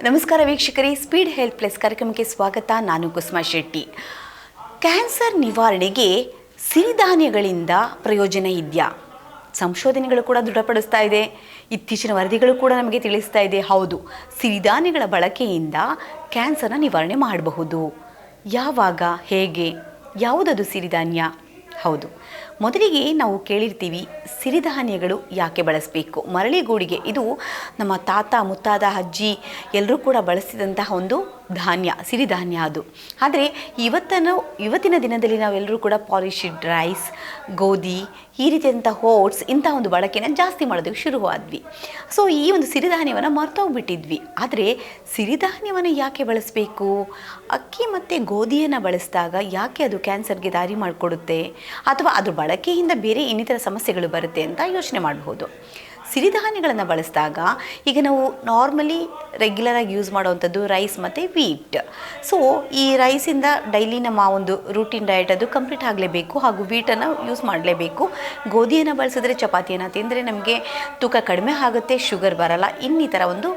ನಮಸ್ಕಾರ ವೀಕ್ಷಕರೇ, speed health plus ಕಾರ್ಯಕ್ರಮಕ್ಕೆ ಸ್ವಾಗತ. ನಾನು ಕುಸುಮಾ ಶೆಟ್ಟಿ. ಕ್ಯಾನ್ಸರ್ ನಿವಾರಣೆಗೆ ಸಿರಿಧಾನ್ಯಗಳಿಂದ ಪ್ರಯೋಜನ ಇದೆಯಾ? ಸಂಶೋಧನೆಗಳು ಕೂಡ ದೃಢಪಡಿಸ್ತಾ ಇದೆ. ಇತ್ತೀಚಿನ ವರದಿಗಳು ಕೂಡ ನಮಗೆ ತಿಳಿಸ್ತಾ ಇದೆ. ಹೌದು, ಸಿರಿಧಾನ್ಯಗಳ ಬಳಕೆಯಿಂದ ಕ್ಯಾನ್ಸರ್ನ ನಿವಾರಣೆ ಮಾಡಬಹುದು. ಯಾವಾಗ, ಹೇಗೆ, ಯಾವುದದು ಸಿರಿಧಾನ್ಯ? ಹೌದು, ಮೊದಲಿಗೆ ನಾವು ಕೇಳಿರ್ತೀವಿ ಸಿರಿಧಾನ್ಯಗಳು ಯಾಕೆ ಬಳಸಬೇಕು. ಮರಳಿಗೂಡಿಗೆ ಇದು ನಮ್ಮ ತಾತ ಮುತ್ತಾದ ಅಜ್ಜಿ ಎಲ್ಲರೂ ಕೂಡ ಬಳಸಿದಂತಹ ಒಂದು ಧಾನ್ಯ, ಸಿರಿಧಾನ್ಯ ಅದು. ಆದರೆ ಇವತ್ತಿನ ದಿನದಲ್ಲಿ ನಾವೆಲ್ಲರೂ ಕೂಡ ಪಾಲಿಶ್ಡ್ ರೈಸ್, ಗೋಧಿ, ಈ ರೀತಿಯಾದಂಥ ಓಟ್ಸ್ ಇಂಥ ಒಂದು ಬಳಕೆನ ಜಾಸ್ತಿ ಮಾಡೋದಕ್ಕೆ ಶುರುವಾದ್ವಿ. ಸೊ ಈ ಒಂದು ಸಿರಿಧಾನ್ಯವನ್ನು ಮರ್ತೋಗ್ಬಿಟ್ಟಿದ್ವಿ. ಆದರೆ ಸಿರಿಧಾನ್ಯವನ್ನು ಯಾಕೆ ಬಳಸಬೇಕು? ಅಕ್ಕಿ ಮತ್ತು ಗೋಧಿಯನ್ನು ಬಳಸಿದಾಗ ಯಾಕೆ ಅದು ಕ್ಯಾನ್ಸರ್ಗೆ ದಾರಿ ಮಾಡಿಕೊಡುತ್ತೆ, ಅಥವಾ ಅದ್ರ ಬಳಕೆಯಿಂದ ಬೇರೆ ಇನ್ನಿತರ ಸಮಸ್ಯೆಗಳು ಬರುತ್ತೆ ಅಂತ ಯೋಚನೆ ಮಾಡಬಹುದು. ಸಿರಿಧಾನ್ಯಗಳನ್ನು ಬಳಸಿದಾಗ ಈಗ ನಾವು ನಾರ್ಮಲಿ ರೆಗ್ಯುಲರಾಗಿ ಯೂಸ್ ಮಾಡುವಂಥದ್ದು ರೈಸ್ ಮತ್ತು ವೀಟ್. ಸೊ ಈ ರೈಸಿಂದ ಡೈಲಿ ನಮ್ಮ ಒಂದು ರೂಟೀನ್ ಡಯಟ್ ಅದು ಕಂಪ್ಲೀಟ್ ಆಗಲೇಬೇಕು, ಹಾಗೂ ವೀಟನ್ನು ಯೂಸ್ ಮಾಡಲೇಬೇಕು. ಗೋಧಿಯನ್ನು ಬಳಸಿದ್ರೆ, ಚಪಾತಿಯನ್ನು ತಿಂದರೆ ನಮಗೆ ತೂಕ ಕಡಿಮೆ ಆಗುತ್ತೆ, ಶುಗರ್ ಬರಲ್ಲ, ಇನ್ನಿತರ ಒಂದು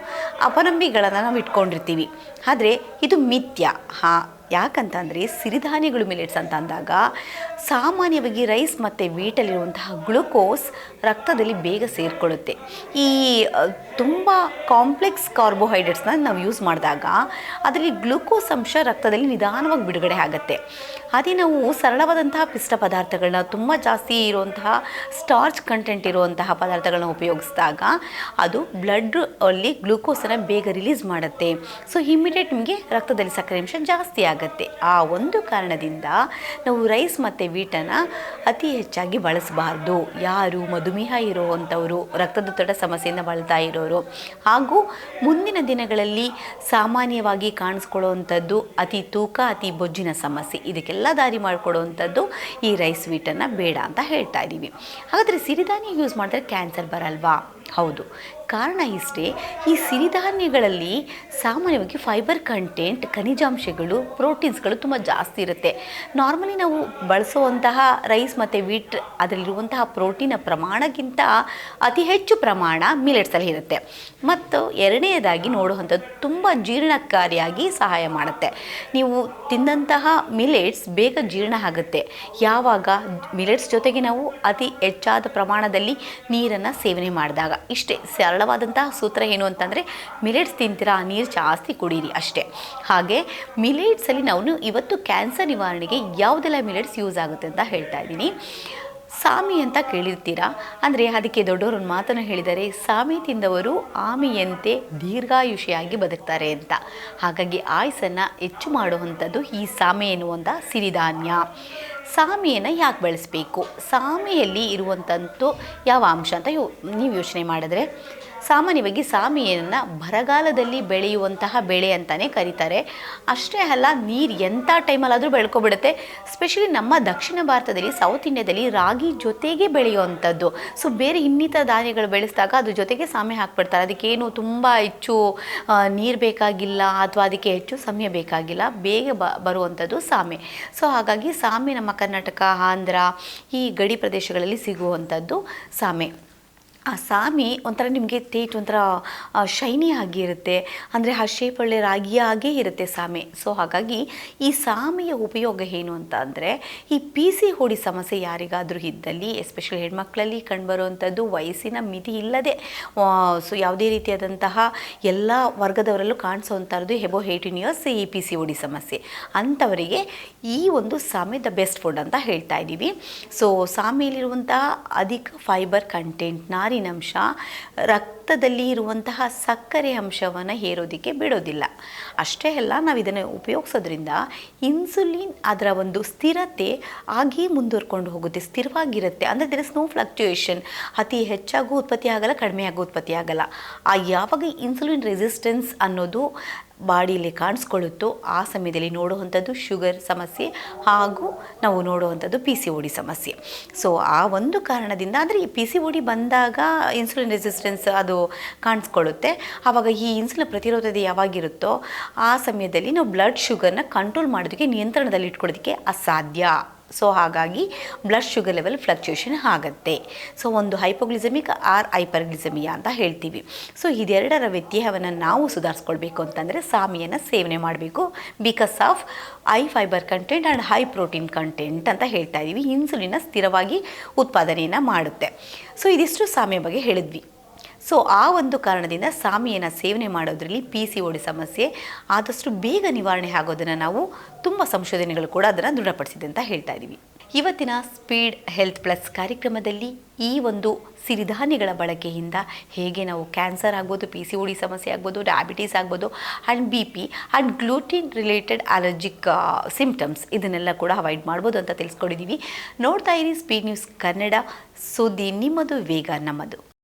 ಅಪನಂಬಿಕೆಗಳನ್ನು ನಾವು ಇಟ್ಕೊಂಡಿರ್ತೀವಿ. ಆದರೆ ಇದು ಮಿಥ್ಯ. ಯಾಕಂತಂದರೆ ಸಿರಿಧಾನ್ಯಗಳು ಮಿಲೆಟ್ಸ್ ಅಂತ ಅಂದಾಗ ಸಾಮಾನ್ಯವಾಗಿ ರೈಸ್ ಮತ್ತು ವೀಟಲ್ಲಿರುವಂತಹ ಗ್ಲುಕೋಸ್ ರಕ್ತದಲ್ಲಿ ಬೇಗ ಸೇರಿಕೊಳ್ಳುತ್ತೆ. ಈ ತುಂಬ ಕಾಂಪ್ಲೆಕ್ಸ್ ಕಾರ್ಬೋಹೈಡ್ರೇಟ್ಸ್ನ ನಾವು ಯೂಸ್ ಮಾಡಿದಾಗ ಅದರಲ್ಲಿ ಗ್ಲುಕೋಸ್ ಅಂಶ ರಕ್ತದಲ್ಲಿ ನಿಧಾನವಾಗಿ ಬಿಡುಗಡೆ ಆಗುತ್ತೆ. ಅದೇ ನಾವು ಸರಳವಾದಂತಹ ಪಿಷ್ಟ ಪದಾರ್ಥಗಳನ್ನ, ತುಂಬ ಜಾಸ್ತಿ ಇರುವಂತಹ ಸ್ಟಾರ್ಚ್ ಕಂಟೆಂಟ್ ಇರುವಂತಹ ಪದಾರ್ಥಗಳನ್ನ ಉಪಯೋಗಿಸಿದಾಗ ಅದು ಬ್ಲಡ್ ಅಲ್ಲಿ ಗ್ಲುಕೋಸನ್ನು ಬೇಗ ರಿಲೀಸ್ ಮಾಡುತ್ತೆ. ಸೊ ಇಮಿಡಿಯೇಟ್ ನಿಮಗೆ ರಕ್ತದಲ್ಲಿ ಸಕ್ಕರೆ ಅಂಶ ಜಾಸ್ತಿ ಆಗುತ್ತೆ. ಆ ಒಂದು ಕಾರಣದಿಂದ ನಾವು ರೈಸ್ ಮತ್ತು ವೀಟನ್ನು ಅತಿ ಹೆಚ್ಚಾಗಿ ಬಳಸಬಾರ್ದು. ಯಾರು ಮಧುಮೇಹ ಇರುವಂಥವರು, ರಕ್ತದೊತ್ತಡ ಸಮಸ್ಯೆಯಿಂದ ಬಳಲ್ತಾ ಇರೋರು, ಹಾಗೂ ಮುಂದಿನ ದಿನಗಳಲ್ಲಿ ಸಾಮಾನ್ಯವಾಗಿ ಕಾಣಿಸ್ಕೊಳ್ಳುವಂಥದ್ದು ಅತಿ ತೂಕ, ಅತಿ ಬೊಜ್ಜಿನ ಸಮಸ್ಯೆ, ಇದಕ್ಕೆಲ್ಲ ದಾರಿ ಮಾಡಿಕೊಡುವಂಥದ್ದು ಈ ರೈಸ್ ವೀಟನ್ನು ಬೇಡ ಅಂತ ಹೇಳ್ತಾ ಇದ್ದೀವಿ. ಹಾಗಾದರೆ ಸಿರಿಧಾನ್ಯ ಯೂಸ್ ಮಾಡಿದ್ರೆ ಕ್ಯಾನ್ಸರ್ ಬರಲ್ವಾ? ಹೌದು, ಕಾರಣ ಇಷ್ಟೇ. ಈ ಸಿರಿಧಾನ್ಯಗಳಲ್ಲಿ ಸಾಮಾನ್ಯವಾಗಿ ಫೈಬರ್ ಕಂಟೆಂಟ್, ಖನಿಜಾಂಶಗಳು, ಪ್ರೋಟೀನ್ಸ್ಗಳು ತುಂಬ ಜಾಸ್ತಿ ಇರುತ್ತೆ. ನಾರ್ಮಲಿ ನಾವು ಬಳಸುವಂತಹ ರೈಸ್ ಮತ್ತು ವೀಟ್ ಅದರಲ್ಲಿರುವಂತಹ ಪ್ರೋಟೀನ ಪ್ರಮಾಣಕ್ಕಿಂತ ಅತಿ ಹೆಚ್ಚು ಪ್ರಮಾಣ ಮಿಲೆಟ್ಸಲ್ಲಿ ಇರುತ್ತೆ. ಮತ್ತು ಎರಡನೇದಾಗಿ ನೋಡುವಂಥದ್ದು ತುಂಬ ಜೀರ್ಣಕಾರಿಯಾಗಿ ಸಹಾಯ ಮಾಡುತ್ತೆ. ನೀವು ತಿಂದಂತಹ ಮಿಲೆಟ್ಸ್ ಬೇಗ ಜೀರ್ಣ ಆಗುತ್ತೆ ಯಾವಾಗ ಮಿಲೆಟ್ಸ್ ಜೊತೆಗೆ ನಾವು ಅತಿ ಹೆಚ್ಚಾದ ಪ್ರಮಾಣದಲ್ಲಿ ನೀರನ್ನು ಸೇವನೆ ಮಾಡಿದಾಗ. ಇಷ್ಟೇ ಸರಳವಾದಂತಹ ಸೂತ್ರ. ಏನು ಅಂತಂದರೆ ಮಿಲೆಟ್ಸ್ ತಿಂತೀರಾ, ನೀರು ಜಾಸ್ತಿ ಕುಡೀರಿ ಅಷ್ಟೇ. ಹಾಗೆ ಮಿಲೆಟ್ಸಲ್ಲಿ ನಾವು ಇವತ್ತು ಕ್ಯಾನ್ಸರ್ ನಿವಾರಣೆಗೆ ಯಾವುದೆಲ್ಲ ಮಿಲೆಟ್ಸ್ ಯೂಸ್ ಆಗುತ್ತೆ ಅಂತ ಹೇಳ್ತಾ ಇದ್ದೀನಿ. ಸಾಮಿ ಅಂತ ಕೇಳಿರ್ತೀರಾ. ಅಂದರೆ ಅದಕ್ಕೆ ದೊಡ್ಡವರು ಒಂದು ಮಾತನ್ನು ಹೇಳಿದ್ದಾರೆ, ಸಾಮಿ ತಿಂದವರು ಆಮೆಯಂತೆ ದೀರ್ಘಾಯುಷಿಯಾಗಿ ಬದುಕ್ತಾರೆ ಅಂತ. ಹಾಗಾಗಿ ಆಯುಸನ್ನು ಹೆಚ್ಚು ಮಾಡುವಂಥದ್ದು ಈ ಸಾಮೆ ಎನ್ನುವಂಥ ಸಿರಿಧಾನ್ಯ. ಸಾಮೆಯನ್ನು ಯಾಕೆ ಬಳಸಬೇಕು? ಸಾಮೆಯಲ್ಲಿ ಇರುವಂಥದ್ದು ಯಾವ ಅಂಶ ಅಂತ ನೀವು ಯೋಚನೆ ಮಾಡಿದ್ರೆ, ಸಾಮಾನ್ಯವಾಗಿ ಸಾಮೆಯನ್ನು ಬರಗಾಲದಲ್ಲಿ ಬೆಳೆಯುವಂತಹ ಬೆಳೆ ಅಂತಲೇ ಕರೀತಾರೆ. ಅಷ್ಟೇ ಅಲ್ಲ, ನೀರು ಎಂಥ ಟೈಮಲ್ಲಾದರೂ ಬೆಳ್ಕೊಬಿಡುತ್ತೆ. ಸ್ಪೆಷಲಿ ನಮ್ಮ ದಕ್ಷಿಣ ಭಾರತದಲ್ಲಿ, ಸೌತ್ ಇಂಡಿಯಾದಲ್ಲಿ ರಾಗಿ ಜೊತೆಗೆ ಬೆಳೆಯುವಂಥದ್ದು. ಸೊ ಬೇರೆ ಇನ್ನಿತರ ಧಾನ್ಯಗಳು ಬೆಳೆಸಿದಾಗ ಅದ್ರ ಜೊತೆಗೆ ಸಾಮೆ ಹಾಕ್ಬಿಡ್ತಾರೆ. ಅದಕ್ಕೇನು ತುಂಬ ಹೆಚ್ಚು ನೀರು ಬೇಕಾಗಿಲ್ಲ, ಅಥವಾ ಅದಕ್ಕೆ ಹೆಚ್ಚು ಸಮಯ ಬೇಕಾಗಿಲ್ಲ, ಬೇಗ ಬರುವಂಥದ್ದು ಸಾಮೆ. ಸೊ ಹಾಗಾಗಿ ಸಾಮೆ ನಮ್ಮ ಕರ್ನಾಟಕ, ಆಂಧ್ರ ಈ ಗಡಿ ಪ್ರದೇಶಗಳಲ್ಲಿ ಸಿಗುವಂಥದ್ದು ಸಾಮೆ. ಆ ಸಾಮೆ ಒಂಥರ ನಿಮಗೆ ಒಂಥರ ಶೈನಿ ಆಗಿರುತ್ತೆ. ಅಂದರೆ ಆ ಶೇಪ್ ಒಳ್ಳೆ ರಾಗಿಯ ಹಾಗೇ ಇರುತ್ತೆ ಸಾಮೆ. ಸೊ ಹಾಗಾಗಿ ಈ ಸಾಮೆಯ ಉಪಯೋಗ ಏನು ಅಂತ ಅಂದರೆ, ಈ PCOD ಸಮಸ್ಯೆ ಯಾರಿಗಾದರೂ ಇದ್ದಲ್ಲಿ, ಎಸ್ಪೆಷಲಿ ಹೆಣ್ಮಕ್ಳಲ್ಲಿ ಕಂಡುಬರುವಂಥದ್ದು, ವಯಸ್ಸಿನ ಮಿತಿ ಇಲ್ಲದೆ ಸೊ ಯಾವುದೇ ರೀತಿಯಾದಂತಹ ಎಲ್ಲ ವರ್ಗದವರಲ್ಲೂ ಕಾಣಿಸೋವಂಥದ್ದು ಎಬೋ 18 ಇಯರ್ಸ್ ಈ PCOD ಸಮಸ್ಯೆ ಅಂಥವರಿಗೆ ಈ ಒಂದು ಸಾಮೆ ದ ಬೆಸ್ಟ್ ಫುಡ್ ಅಂತ ಹೇಳ್ತಾ ಇದ್ದೀವಿ. ಸೊ ಸಾಮೆಯಲ್ಲಿರುವಂತಹ ಅಧಿಕ ಫೈಬರ್ ಕಂಟೆಂಟ್, ನಾರಿನಂಶ ರಕ್ತದಲ್ಲಿ ಇರುವಂತಹ ಸಕ್ಕರೆ ಅಂಶವನ್ನು ಹೇರೋದಕ್ಕೆ ಬಿಡೋದಿಲ್ಲ. ಅಷ್ಟೇ ಅಲ್ಲ, ನಾವು ಇದನ್ನು ಉಪಯೋಗಿಸೋದ್ರಿಂದ ಇನ್ಸುಲಿನ್ ಅದರ ಒಂದು ಸ್ಥಿರತೆ ಆಗಿ ಮುಂದುವರ್ಕೊಂಡು ಹೋಗುತ್ತೆ, ಸ್ಥಿರವಾಗಿರುತ್ತೆ. ಅಂದರೆ ದೇರ್ ಇಸ್ ನೋ ಫ್ಲಕ್ಚುಯೇಷನ್. ಅತಿ ಹೆಚ್ಚಾಗೂ ಉತ್ಪತ್ತಿ ಆಗಲ್ಲ, ಕಡಿಮೆಯಾಗೂ ಉತ್ಪತ್ತಿ ಆಗಲ್ಲ. ಯಾವಾಗ ಇನ್ಸುಲಿನ್ ರೆಸಿಸ್ಟೆನ್ಸ್ ಅನ್ನೋದು ಬಾಡಿಯಲ್ಲಿ ಕಾಣಿಸ್ಕೊಳ್ಳುತ್ತೋ ಆ ಸಮಯದಲ್ಲಿ ನೋಡುವಂಥದ್ದು ಶುಗರ್ ಸಮಸ್ಯೆ, ಹಾಗೂ ನಾವು ನೋಡುವಂಥದ್ದು PCOD ಸಮಸ್ಯೆ. ಸೊ ಆ ಒಂದು ಕಾರಣದಿಂದ, ಅಂದರೆ ಈ PCOD ಬಂದಾಗ ಇನ್ಸುಲಿನ್ ರೆಸಿಸ್ಟೆನ್ಸ್ ಅದು ಕಾಣಿಸ್ಕೊಳ್ಳುತ್ತೆ. ಆವಾಗ ಈ ಇನ್ಸುಲಿನ್ ಪ್ರತಿರೋಧತೆ ಯಾವಾಗಿರುತ್ತೋ ಆ ಸಮಯದಲ್ಲಿ ನಾವು ಬ್ಲಡ್ ಶುಗರ್ನ ಕಂಟ್ರೋಲ್ ಮಾಡೋದಕ್ಕೆ, ನಿಯಂತ್ರಣದಲ್ಲಿ ಇಟ್ಕೊಳ್ಳೋದಕ್ಕೆ ಅಸಾಧ್ಯ. ಸೊ ಹಾಗಾಗಿ ಬ್ಲಡ್ ಶುಗರ್ ಲೆವೆಲ್ ಫ್ಲಕ್ಚುಯೇಷನ್ ಆಗುತ್ತೆ. ಸೊ ಒಂದು ಹೈಪೋಗ್ಲಿಸಮಿಕ್ ಆರ್ ಹೈಪರ್ಗ್ಲಿಸಮಿಯಾ ಅಂತ ಹೇಳ್ತೀವಿ. ಸೊ ಇದೆರಡರ ವ್ಯತ್ಯಾಸವನ್ನು ನಾವು ಸುಧಾರಿಸ್ಕೊಳ್ಬೇಕು ಅಂತಂದರೆ ಸಾಮಿಯನ್ನು ಸೇವನೆ ಮಾಡಬೇಕು. Because of high fibre content and high protein content ಅಂತ ಹೇಳ್ತಾ ಇದ್ದೀವಿ. ಇನ್ಸುಲಿನ ಸ್ಥಿರವಾಗಿ ಉತ್ಪಾದನೆಯನ್ನು ಮಾಡುತ್ತೆ. ಸೊ ಇದಿಷ್ಟು ಸಾಮಿಯ ಬಗ್ಗೆ ಹೇಳಿದ್ವಿ. ಸೊ ಆ ಒಂದು ಕಾರಣದಿಂದ ಸಾಮಿಯನ್ನು ಸೇವನೆ ಮಾಡೋದ್ರಲ್ಲಿ PCOD ಸಮಸ್ಯೆ ಆದಷ್ಟು ಬೇಗ ನಿವಾರಣೆ ಆಗೋದನ್ನು ನಾವು ತುಂಬ ಸಂಶೋಧನೆಗಳು ಕೂಡ ಅದನ್ನು ದೃಢಪಡಿಸಿದೆ ಅಂತ ಹೇಳ್ತಾ ಇದ್ದೀವಿ. ಇವತ್ತಿನ ಸ್ಪೀಡ್ ಹೆಲ್ತ್ ಪ್ಲಸ್ ಕಾರ್ಯಕ್ರಮದಲ್ಲಿ ಈ ಒಂದು ಸಿರಿಧಾನ್ಯಗಳ ಬಳಕೆಯಿಂದ ಹೇಗೆ ನಾವು ಕ್ಯಾನ್ಸರ್ ಆಗ್ಬೋದು, PCOD ಸಮಸ್ಯೆ ಆಗ್ಬೋದು, ಡಯಾಬಿಟೀಸ್ ಆಗ್ಬೋದು, and BP and gluten related allergic symptoms ಇದನ್ನೆಲ್ಲ ಕೂಡ ಅವಾಯ್ಡ್ ಮಾಡ್ಬೋದು ಅಂತ ತಿಳಿಸ್ಕೊಡಿದ್ದೀವಿ. ನೋಡ್ತಾ ಇರಿ ಸ್ಪೀಡ್ ನ್ಯೂಸ್ ಕನ್ನಡ. ಸುದ್ದಿ ನಿಮ್ಮದು, ವೇಗ ನಮ್ಮದು.